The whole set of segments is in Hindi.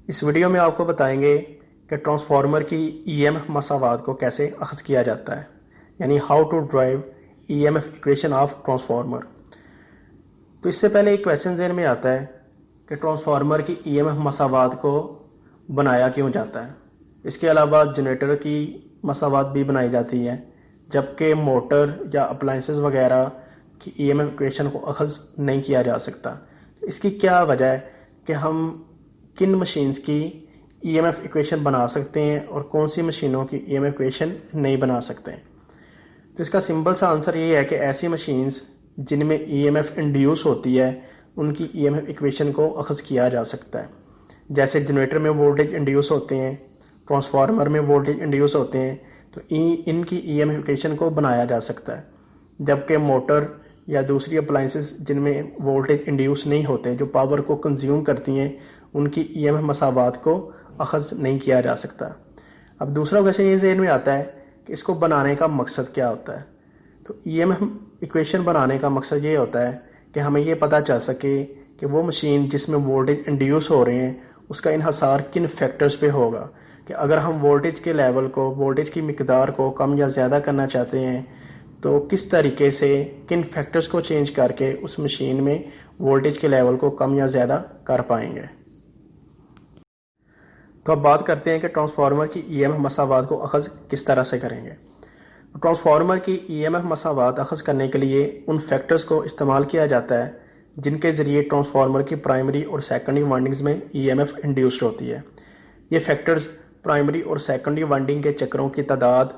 इस वीडियो में आपको बताएंगे कि ट्रांसफार्मर की ईएमएफ मसावात को कैसे अख़ज़ किया जाता है, यानी how to drive EMF equation of transformer. तो इससे पहले एक क्वेश्चन ज़हन में आता है कि ट्रांसफार्मर की ईएमएफ मसावात को बनाया क्यों जाता है। इसके अलावा जनरेटर की मसावात भी बनाई जाती है, जबकि मोटर या अप्लाइंसेस वगैरह की ईएमएफ इक्वेशन को अख़ज़ नहीं किया जा सकता। इसकी क्या वजह है कि हम किन मशीन्स की ईएमएफ इक्वेशन बना सकते हैं और कौन सी मशीनों की ईएमएफ इक्वेशन नहीं बना सकते। तो इसका सिंपल सा आंसर ये है कि ऐसी मशीन्स जिनमें ईएमएफ इंड्यूस होती है उनकी ईएमएफ इक्वेशन को अख़ज़ किया जा सकता है। जैसे जनरेटर में वोल्टेज इंड्यूस होते हैं, ट्रांसफार्मर में वोल्टेज इंड्यूस होते हैं, तो इनकी ईएमएफ इक्वेशन को बनाया जा सकता है। जबकि मोटर या दूसरी अप्लाइंसेस जिनमें वोल्टेज इंड्यूस नहीं होते, जो पावर को कंज्यूम करती हैं, उनकी ईएमएफ मसावात को अख़ज़ नहीं किया जा सकता। अब दूसरा क्वेश्चन ये ज़हन में आता है कि इसको बनाने का मकसद क्या होता है। तो ईएमएफ इक्वेशन बनाने का मकसद ये होता है कि हमें ये पता चल सके कि वो मशीन जिसमें वोल्टेज इंड्यूस हो रहे हैं उसका इन्हसार किन फैक्टर्स पे होगा, कि अगर हम वोल्टेज के लेवल को, वोल्टेज की मिकदार को कम या ज़्यादा करना चाहते हैं तो किस तरीके से, किन फैक्टर्स को चेंज करके उस मशीन में वोल्टेज के लेवल को कम या ज़्यादा कर पाएंगे। तो अब बात करते हैं कि ट्रांसफार्मर की ईएमएफ मसावात को अख़ज़ किस तरह से करेंगे। ट्रांसफार्मर की ईएमएफ मसावात अख़ज़ करने के लिए उन फैक्टर्स को इस्तेमाल किया जाता है जिनके ज़रिए ट्रांसफार्मर की प्राइमरी और सेकेंडरी वाइंडिंग्स में ईएमएफ इंड्यूस्ड होती है। ये फैक्टर्स प्राइमरी और सेकेंडरी वाइंडिंग के चक्रों की तादाद,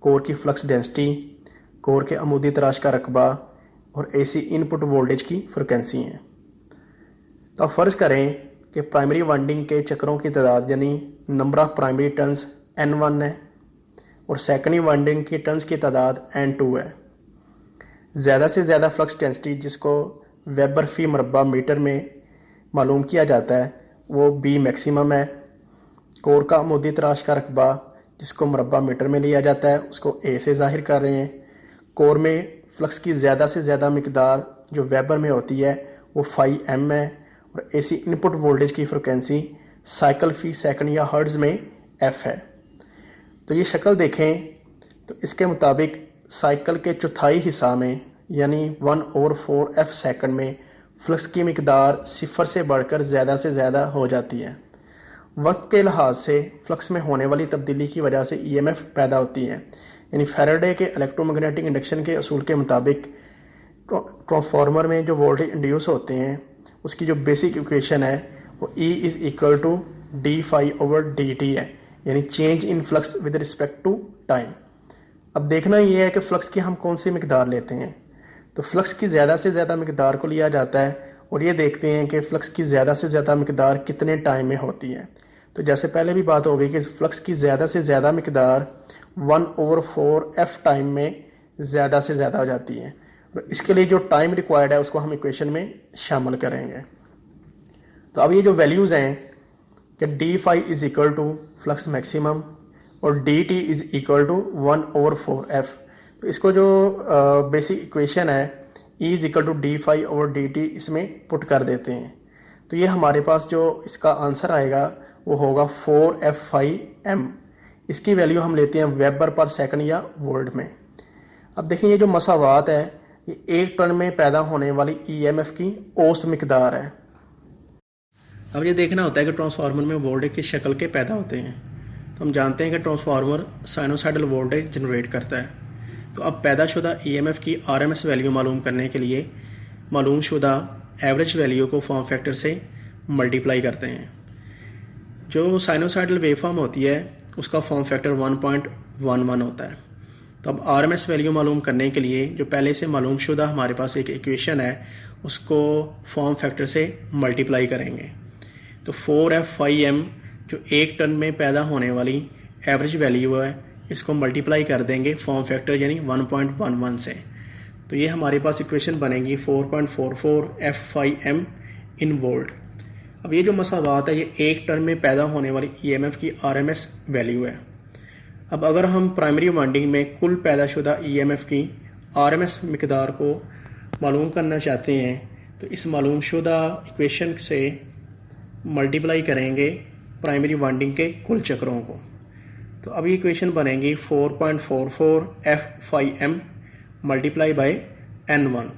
कोर की फ्लक्स डेंसिटी, कोर के अमूदी तराश का रकबा और एसी इनपुट वोल्टेज की फ्रिक्वेंसी हैं। तो अब फ़र्ज़ करें कि प्राइमरी वाइंडिंग के चक्रों की तादाद यानी number of primary turns N1 है और सेकेंडरी वाइंडिंग की टर्न्स की तादाद N2 है। ज़्यादा से ज़्यादा फ्लक्स डेंसिटी जिसको वेबर फी मरबा मीटर में मालूम किया जाता है वो B मैक्सिमम है। कोर का अमूदी तराश का रकबा जिसको मरबा मीटर में लिया जाता है उसको A से ज़ाहिर कर रहे हैं। कोर में फ्लक्स की ज़्यादा से ज़्यादा मिकदार जो वेबर में होती है वो फाई M है और एसी इनपुट वोल्टेज की फ्रिक्वेंसी साइकिल फी सेकंड या हर्ट्ज़ में F है। तो ये शक्ल देखें तो इसके मुताबिक साइकिल के चौथाई हिस्सा में यानी 1/4 F सेकंड में फ्लक्स की मिकदार 0 से बढ़कर ज़्यादा से ज़्यादा हो जाती है। वक्त के लिहाज से फ्लक्स में होने वाली तब्दीली की वजह से ईएमएफ पैदा होती है, यानी फैराडे के इलेक्ट्रोमैग्नेटिक इंडक्शन के असूल के मुताबिक ट्रांसफार्मर में जो वोल्टेज इंड्यूस होते हैं उसकी जो बेसिक इक्वेशन है वो E = d∅/dt है, यानी change in flux with respect to time. अब देखना ये है कि फ़्लक्स की हम कौन सी मिकदार लेते हैं। तो फ्लक्स की ज़्यादा से ज़्यादा मिकदार को लिया जाता है और ये देखते हैं कि फ़्लक्स की ज़्यादा से ज़्यादा मिकदार कितने टाइम में होती है। तो जैसे पहले भी बात हो गई कि फ़्लक्स की ज़्यादा से ज़्यादा मिकदार 1/4 F टाइम में ज़्यादा से ज़्यादा हो जाती है। तो इसके लिए जो टाइम रिक्वायर्ड है उसको हम इक्वेशन में शामिल करेंगे। तो अब ये जो वैल्यूज़ हैं कि d∅ = फ्लक्स मैक्सिमम और dt = 1/4 F, तो इसको जो बेसिक इक्वेशन है E = d∅/dt इसमें पुट कर देते हैं। तो ये हमारे पास जो इसका आंसर आएगा वो होगा 4F∅m। इसकी वैल्यू हम लेते हैं वेबर पर सेकंड या वोल्ट में। अब देखें ये जो मसावात है ये एक टर्न में पैदा होने वाली ईएमएफ की औसत मिकदार है। अब ये देखना होता है कि ट्रांसफार्मर में वोल्टेज किस शक्ल के पैदा होते हैं। तो हम जानते हैं कि ट्रांसफार्मर साइनोसाइडल वोल्टेज जनरेट करता है। तो अब पैदाशुदा ईएमएफ की आरएमएस वैल्यू मालूम करने के लिए मालूमशुदा एवरेज वैल्यू को फॉर्म फैक्टर से मल्टीप्लाई करते हैं। जो साइनोसाइडल वेवफॉर्म होती है उसका फॉर्म फैक्टर 1.11 होता है। तो अब आरएमएस वैल्यू मालूम करने के लिए जो पहले से मालूमशुदा हमारे पास एक इक्वेशन है उसको फॉर्म फैक्टर से मल्टीप्लाई करेंगे। तो 4F∅m जो एक टन में पैदा होने वाली एवरेज वैल्यू है इसको मल्टीप्लाई कर देंगे फॉर्म फैक्टर यानी 1.11 से। तो ये हमारे पास इक्वेशन बनेगी 4.44 F∅m इन वोल्ट। अब ये जो मसावात है ये एक टन में पैदा होने वाली ईएमएफ की आरएमएस वैल्यू है। अब अगर हम प्राइमरी वाइंडिंग में कुल पैदाशुदा ईएमएफ की आरएमएस मिकदार को मालूम करना चाहते हैं तो इस मालूमशुदा इक्वेशन से मल्टीप्लाई करेंगे प्राइमरी वाइंडिंग के कुल चक्रों को। तो अब ये इक्वेशन बनेगी 4.44 F5M मल्टीप्लाई बाई N1।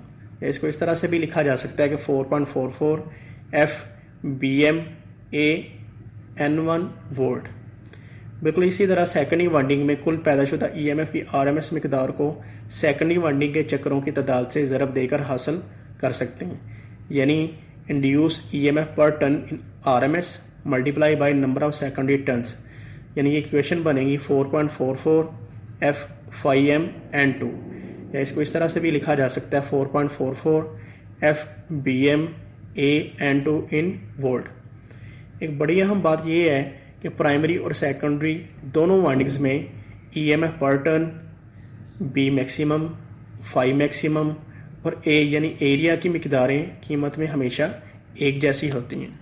या इसको इस तरह से भी लिखा जा सकता है कि 4.44 FBM A N1 वोल्ट। बिल्कुल इसी तरह सेकेंडरी वाइंडिंग में कुल पैदाशुदा EMF की RMS मिकदार को सेकेंडरी वाइंडिंग के चक्रों की तादाद से ज़रब देकर हासिल कर सकते हैं, यानी इंड्यूस EMF पर turn in RMS multiply by number of secondary turns, यानी ये इक्वेशन बनेगी 4.44 F5M N2। या इसको इस तरह से भी लिखा जा सकता है 4.44 FBM A N2 in volt. एक बड़ी अहम बात यह है कि प्राइमरी और सेकेंडरी दोनों वाइंडिंग्स में EMF पर turn, B maximum, phi maximum और A यानी एरिया की मिकदारें कीमत में हमेशा एक जैसी होती हैं।